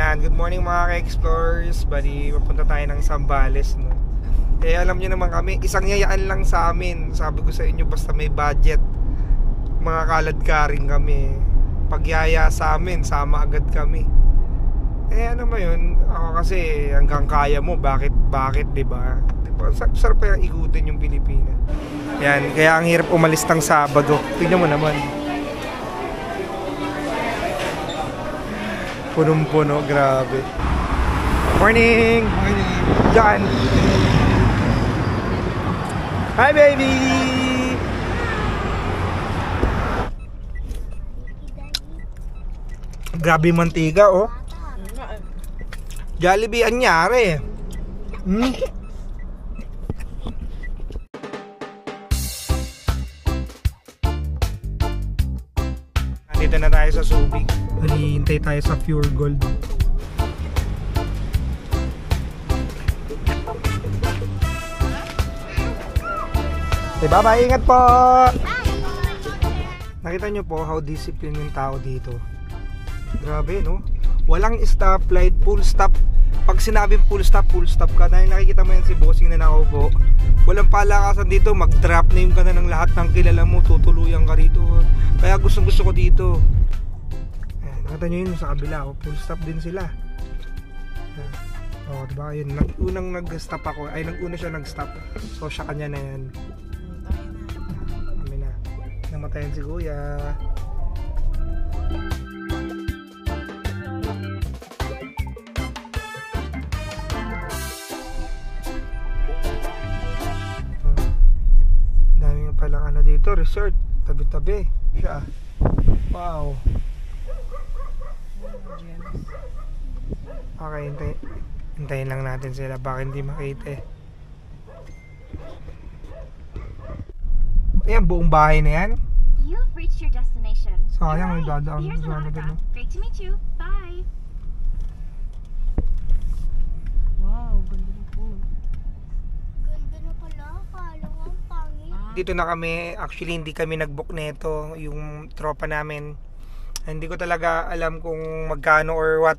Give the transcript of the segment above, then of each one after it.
Ayan, good morning mga ka-explorers. Bali, papunta tayo ng Zambales, no? Eh, alam nyo naman kami, isang yayaan lang sa amin. Sabi ko sa inyo, basta may budget, mga kaladkaring kami. Pagyaya sa amin, sama agad kami. Eh, ano ba yun? Ako kasi, hanggang kaya mo, bakit, diba? Diba? Sarap pa yung ikutin yung Pilipinas. Yan, kaya ang hirap umalis ng Sabado. Tingnan mo naman. Punong-puno, grabe. Morning! Morning! John! Hi, baby! Grabe mantika, oh. Jollibee, anyari. Nandito na tayo sa Subic. Hintay tayo sa Pure Gold. Okay, bye-bye, ingat po. Nakita nyo po how disciplined yung tao dito. Grabe, no? Walang stoplight, full stop. Pag sinabing full stop ka. Dahil nakikita mo yan si bossing na nakaupo. Walang palakasan dito, mag-drop name ka na ng lahat ng kilala mo, tutuluyan ka rito. Kaya gusto ko dito. Nakita nyo yun sa kabila, oh, full stop din sila. Oh, diba? Yun, unang nag-stop ako, ay nag-una siya nag-stop. So siya kanya na yan. Kami na. Namatayan si Kuya. Dami nga palang ano dito, resort. Tabi-tabi. Siya. Wow. Okay, hintayin lang natin sila, baka hindi makita eh. Ayan, buong bahay na yan. You've reached your destination. Sayang, may dadaan Here's sa ano din. Great to meet you. Bye. Wow, ganda ng pool. Ganda na pala. Kala ko ang pangit. Dito na kami, actually hindi kami nag-book nito, yung tropa namin. Hindi ko talaga alam kung magkano or what.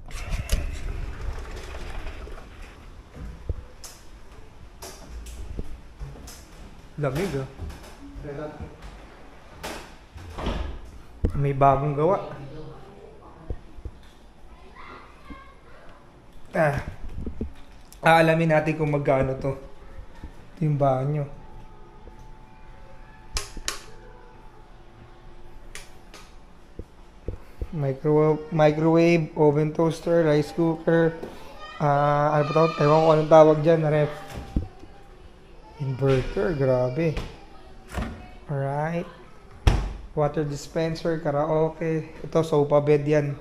Lamig, ah. May bagong gawa. Aalamin natin kung magkano to. Ito yung banyo. Microwave, oven toaster, rice cooker, ano pa tawag? Ewan ko anong tawag dyan, ref. Inverter, grabe. Alright. Water dispenser, karaoke. Ito, sofa bed yan.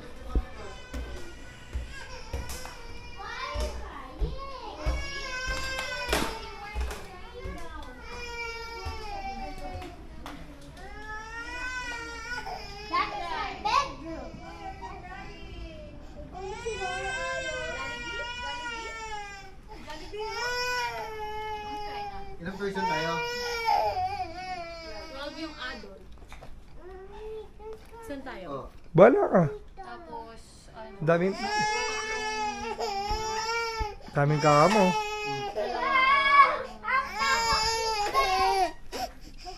Ilang person tayo? 12 yung adult. Saan tayo? Oh. Bala ka. Tapos, ano? Daming kakamo.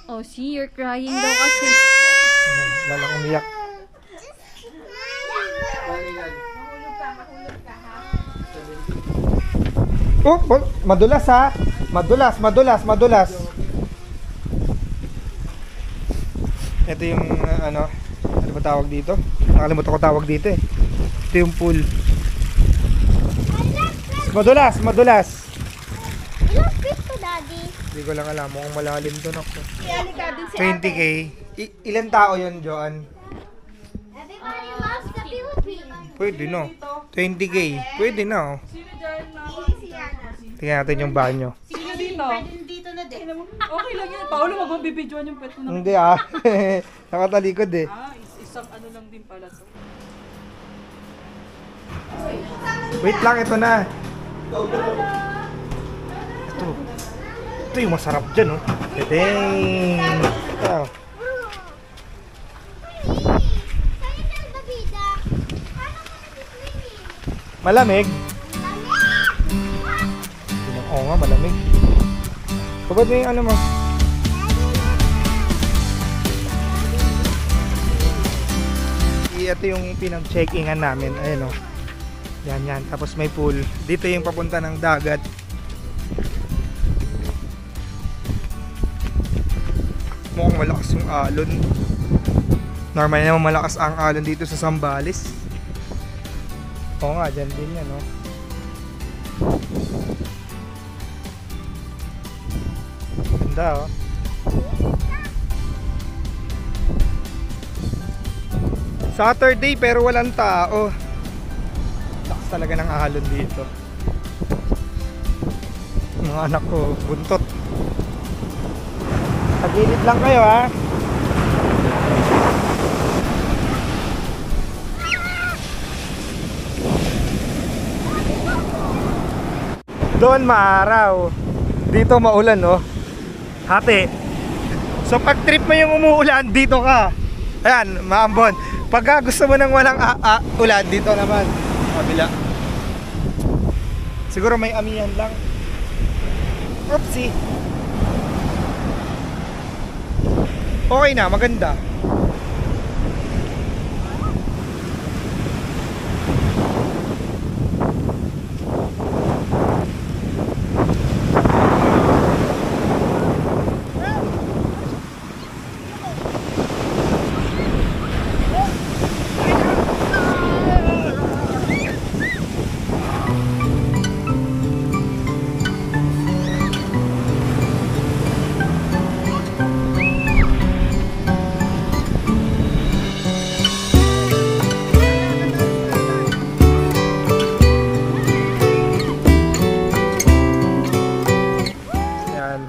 Oh, see, you're crying daw kasi. Lalang umiyak. Oh, madulas ha. Madulas. Ito yung ano ba tawag dito? Nakalimutan ko tawag dito eh. Ito yung pool. Madulas. Ilang feet to, Daddy? Hindi ko lang alam kung malalim to na. Ialika din si 20k. Ilan tao yun, Joan? Everybody loves the Philippines. Pwede no. 20k. Pwede na oh. Sino dyan na? Tingnan natin yung banyo. Sino dito? Dito na din. Okay lang yan. Paolo, magbibidyoan yung pet mo na. Hindi ah. Nakatalikod eh. Isang ano lang din pala to. Wait lang, ito na. Ito yung masarap dyan, oh. Tadeng! Ito. Malamig? Oo nga, malamig. Pagod mo yung ano mo? Ito yung pinag-check-ingan namin. Ayan o. Yan. Tapos may pool. Dito yung papunta ng dagat. Mukhang malakas yung alon. Normal naman malakas ang alon dito sa Zambales. Oo nga, dyan din yan, no? Ganda, oh. Saturday pero walang tao. Lakas talaga ng alon dito. Mga anak ko, buntot. Tagilid lang kayo, ha? Doon maaraw. Dito maulan, no? Hati. So pag trip mo yung umuulan, dito ka. Ayan, maambon. Pagka gusto mo ng walang ulan, dito naman. Kabila. Siguro may amihan lang. Oopsie. Okay na, maganda.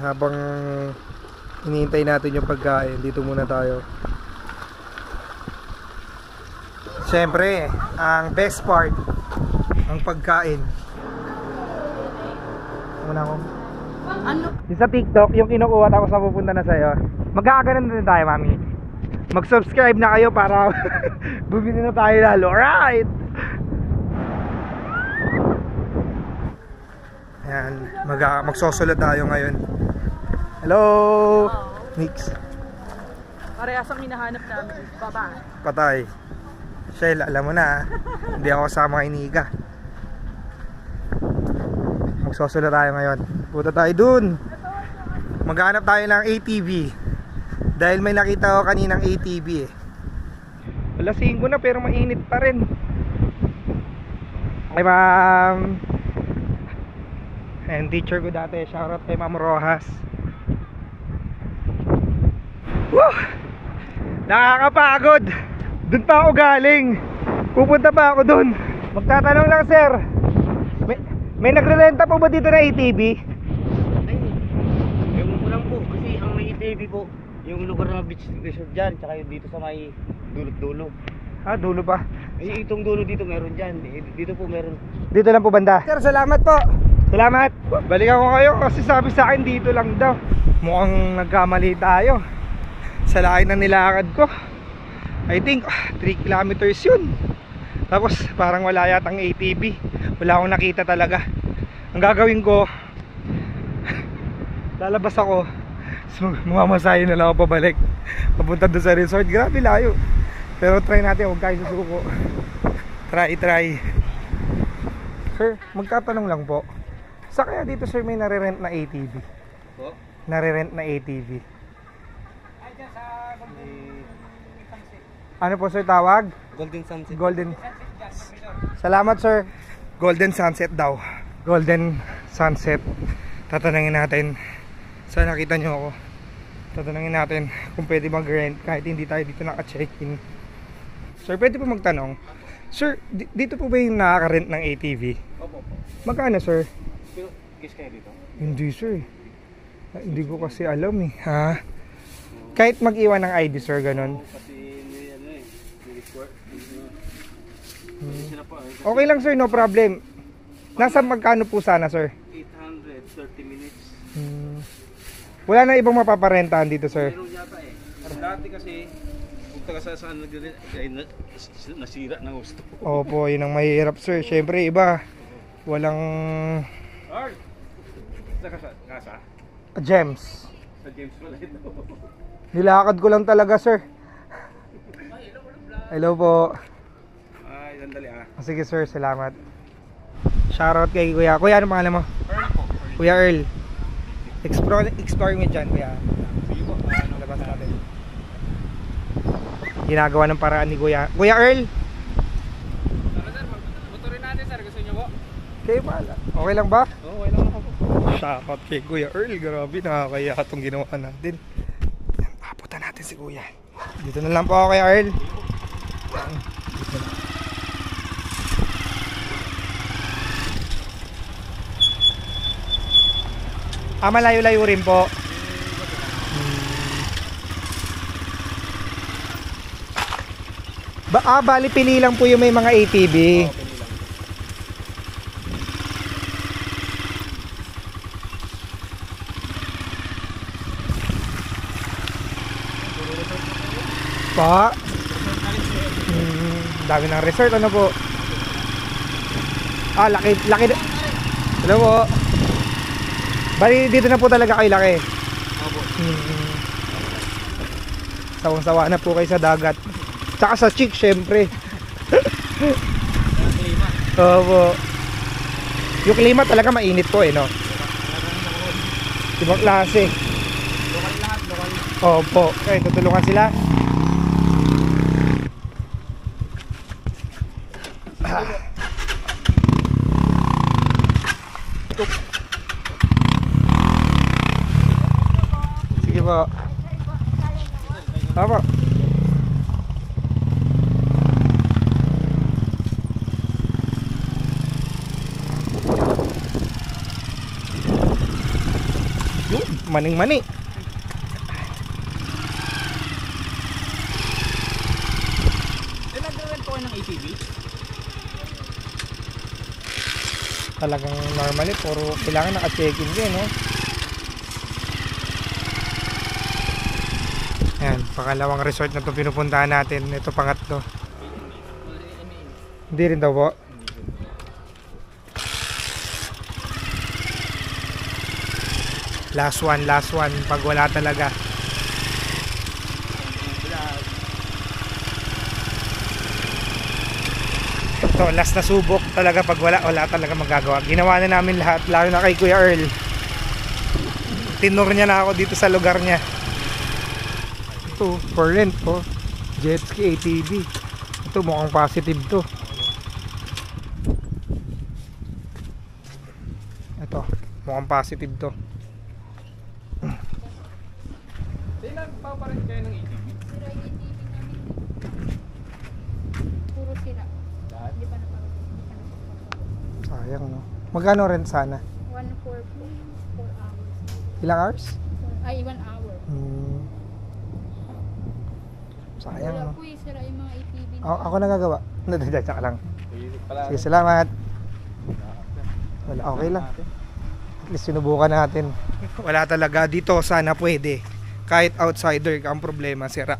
Habang hinihintay natin yung pagkain, dito muna tayo. Siyempre, ang best part, ang pagkain. Muna ako. Ano? Yung sa TikTok, yung kinukuha tapos mapupunta na sa'yo. Magkakaganan din tayo, mami. Mag-subscribe na kayo para bumili na tayo lalo. Alright! Ayan, magsosulat tayo ngayon. Hello! Nix. Parehas ang hinahanap namin. Baba. Patay. Shell, alam mo na, hindi ako kasama kay Nika. Magsusulat tayo ngayon. Punta tayo dun. Maghanap tayo ng ATV. Dahil may nakita ko kaninang ATV eh. Alas 5 na pero mainit pa rin. Ay ma'am. And teacher ko dati, shoutout kay Ma'am Rojas. Woo! Nakakapagod. Doon pa ako galing. Pupunta pa ako doon. Magtatanong lang sir, may nagre-renta po ba dito na ATV? Ay, ewan ko lang po. Kasi ang may ATV po, yung lugar na beach resort dyan, tsaka yung dito sa may dulot-dulo. Ah, dulo pa. Ay, itong dulo dito meron dyan. Dito po meron. Dito lang po banda. Sir, salamat po. Salamat. Balikan ko kayo kasi sabi sa akin dito lang daw. Mukhang nagkamali tayo. Sa laki na nilakad ko, I think 3 kilometers yun. Tapos parang wala yatang ATV. Wala akong nakita talaga. Ang gagawin ko, lalabas ako, mamasahin na lang ako pabalik papunta doon sa resort. Grabe layo. Pero try natin, huwag tayo susuko. Try. Sir, magtatanong lang po, sa kaya dito sir may nare-rent na ATV? Po? Nare-rent na ATV. Ano po sir tawag? Golden Sunset. Golden. Salamat sir. Golden Sunset daw. Golden Sunset. Tatanungin natin. Sana nakita nyo ako. Tatanungin natin kung pwede mag-rent kahit hindi tayo dito naka-check-in. Sir, pwede po magtanong. Sir, dito po ba yung nakaka-rent ng ATV? Opo. Ano sir? Kiss kayo dito? Hindi sir. Hindi ko kasi alam eh. Ha? Kahit mag-iwan ng ID sir, ganun. Kasi may ano eh, may report. Sila po Okay lang sir, no problem. Nasa magkano po sana sir? 830 minutes. Wala na ibang mapaparentahan dito sir. Meron yata eh. Dati kasi, taga saan nasira ng gusto. Opo, yun ang mahirap sir. Siyempre iba, walang Arl! Sa kasa? gems. Sa James wala ito. Nilakad ko lang talaga sir. Hello po. Ay, sandali ah. Sige sir, salamat. Shoutout kay Kuya. Kuya, ano pangalan mo? Earl po. Kuya Earl. Explore mo dyan, Kuya. Sige po. Labas natin. Ginagawa ng paraan ni Kuya. Kuya Earl! Tara sir, motorin natin sir. Gusto nyo po? Kayo ba? Okay lang ba? Oo, okay lang ako po. Shoutout kay Kuya Earl. Grabe, nakakaya itong ginawa natin. Aputan natin si Kuya. Dito na lang po ako, Kuya Earl. Malayo-layo rin po. Bali pili lang po yung may mga ATV. Pa. Dami ng resort, ano po? Laki. Hello po. Bali dito na po talaga kayo laki. Opo. Sawang-sawa na po kayo sa dagat. Tsaka sa chick, syempre. Opo. Yung klima talaga mainit po no? Ibang klase. Lokal lahat, lokal. Opo. Okay, tutulungan sila. Sige po. Tama. Yun, maning-mani. Nagawin po kayo ng ATV? Talagang normally, puro kailangan naka-check-in din, no? Ayan, pangalawang resort na ito pinupuntahan natin. Ito pangatlo. Hindi rin daw po. Last one. Pag wala talaga. Ito, last na subok talaga pag wala talaga magagawa. Ginawa na namin lahat, lalo na kay Kuya Earl. Tinur niya na ako dito sa lugar niya. Ito, for rent po. Jet ski ATV. Ito, mukhang positive to. Ito, mukhang positive to. Ilan pa rin kayo ng ATV? Sira yung ATV namin. Puro sira. Lahat? Hindi pa napag. Sayang, no? Magkano rin sana? 1 for 4 hours. Ilang hours? Ay, 1 hour. Sayang, Wala no? po sira yung mga ATV na. Ako nagagawa. Nadadyak lang. Pala. Sige, salamat. Wala, okay lang. At least sinubukan natin. Wala talaga. Dito sana pwede. Kahit outsider ka, ang problema, sira.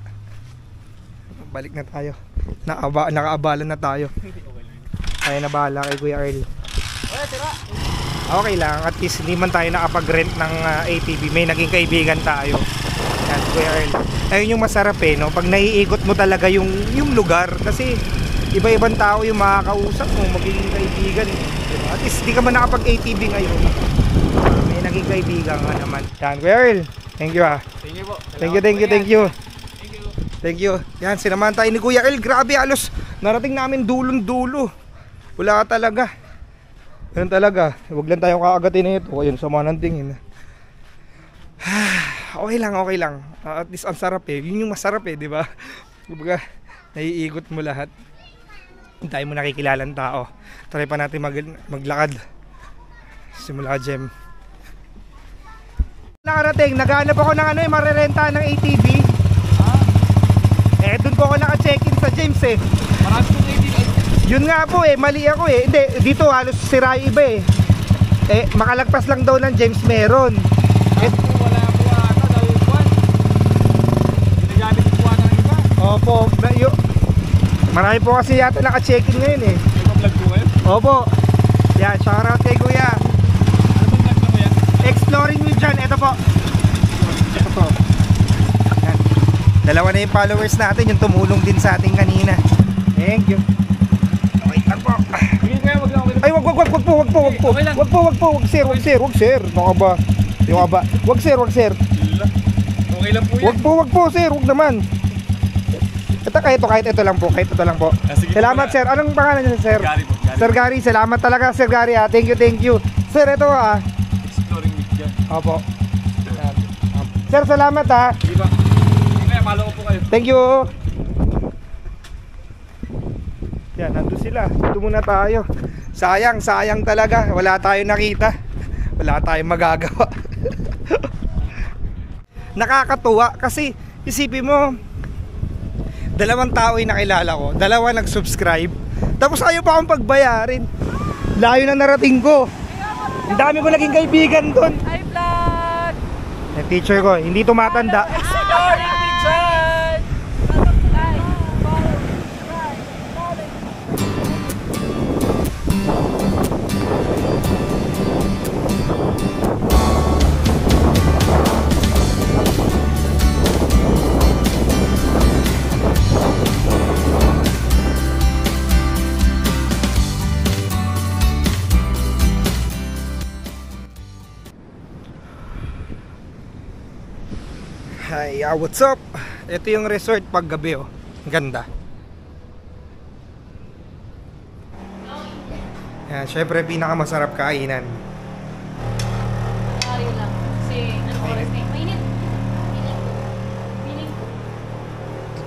Balik na tayo. Nakaabala na tayo. Kaya na bahala kay Kuya Earl. Okay lang. At least hindi man tayo nakapag-rent ng ATV. May naging kaibigan tayo. Yan, Kuya Earl. Ayun yung masarap no? Pag naiikot mo talaga yung lugar. Kasi iba-ibang tao yung makakausap mo, magiging kaibigan. Diba? At least di ka man nakapag-ATV ngayon. May naging kaibigan nga naman. Yan, Kuya Earl. Thank you Thank you po. Thank you. Yan, sinamahan tayo ni Kuya Earl. Grabe, alos narating namin dulong-dulo. Wala ka talaga. Yan talaga. Huwag lang tayong kakagatin na ito. Ayun, sama ng tingin. Okay lang. At least ang sarap Yun yung masarap di ba? Kumbaga, naiikot mo lahat. Tayo mo nakikilalang tao. Try pa natin maglakad. Simula gem. Nakarating, naghanap ako ng marerenta ng ATV. Doon po ako naka-check-in sa James Marami pong ATV. Yun nga po mali ako Hindi, dito halos sira iba makalagpas lang daw ng James meron. Wala po ata daw yung buwan. Ginagamit po ata ng iba. Opo, marami po kasi yata naka-check-in ngayon eh. Nag-vlog po kayo? Opo. Yan, shoutout kay Kuya. Ano bang vlog na kuya? Exploring with John, ito po. Ito po. Yan. Dalawa na yung followers natin, yung tumulong din sa ating kanina. Thank you. Wait lang po. Sige kuya, wag lang. Ay, wag po. Okay lang. Wag po, sir. Ano ka ba? Wag sir. Okay lang po yan. Wag po, sir. Wag naman. Kahit ito lang po. Sige Salamat, po, sir. Anong pangalan niyo, sir? Gary po. Sir Gary, salamat talaga, Sir Gary. Thank you. Sir, ito Exploring with John. Opo. Yan. Sir, salamat Sige pa. Sige kuya, follow ko po kayo. Thank you. Yan, nandun sila. Dito muna tayo. Sayang talaga. Wala tayong nakita. Wala tayong magagawa. Nakakatuwa kasi isipin mo, 2 tao yung nakilala ko, 2 nag-subscribe, tapos ayaw pa akong pagbayarin. Layo na narating ko. Ang dami ko naging kaibigan doon. Hi vlog! Yung teacher ko, hindi tumatanda. Exploring with John! Hi, what's up? Ito yung resort pag gabi oh. Ang ganda. Yan, syempre pinakamasarap kainan. Sorry lang. Kasi, anong oras na yun? Mainit. Feeling ko.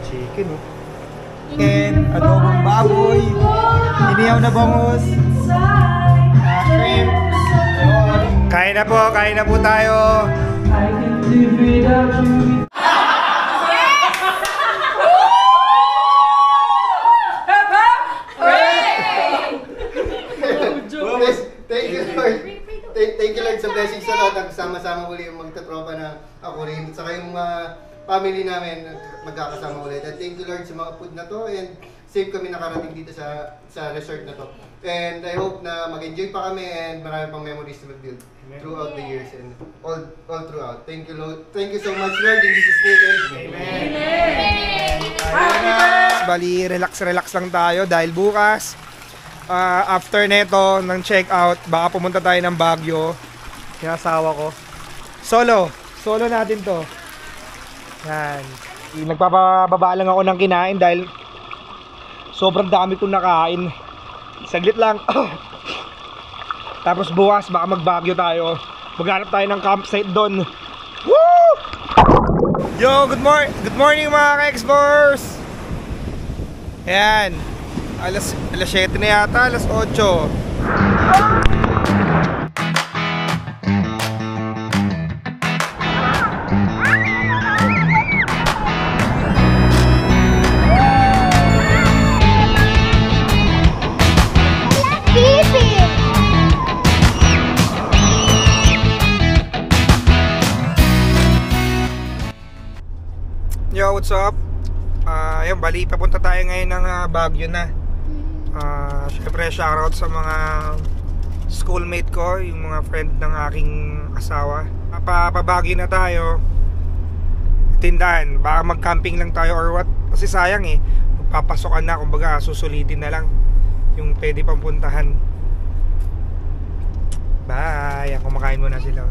Chicken oh. And adobong baboy. Inihaw na bangus. Shrimp. Kain na po tayo. Thank you Lord. Thank you Lord sa blessings na Lord. Nagsama-sama uli yung magtatropa na ako rin. Saka yung family namin magkakasama ulit. And thank you Lord sa mga food na to. And safe kami nakarating dito sa resort na to. And I hope na mag-enjoy pa kami and marami pang memories to build throughout the years and all throughout. Thank you Lord. Thank you so much Lord. In Jesus' name. Amen. Bali, relax lang tayo dahil bukas after neto ng check out, baka pumunta tayo ng Baguio. Kinasawa ko. Solo natin to. Yan. Nagpapababa lang ako ng kinain dahil sobrang dami kong nakain. Saglit lang. Tapos bukas baka mag-Baguio tayo. Maghanap tayo ng campsite doon. Woo! Yo, good morning mga ka-Explorers. Ayan. Alas 7 na yata, alas 8. Yo, what's up? Ayun, bali, papunta tayo ngayon ng Baguio na. Syempre, shoutout sa mga schoolmate ko, yung mga friend ng aking asawa. Papabagyo na tayo. Tindahan, baka mag-camping lang tayo or what. Kasi sayang eh, magpapasokan na, kumbaga susulitin na lang yung pwede pang puntahan. Bye, kumakain muna sila.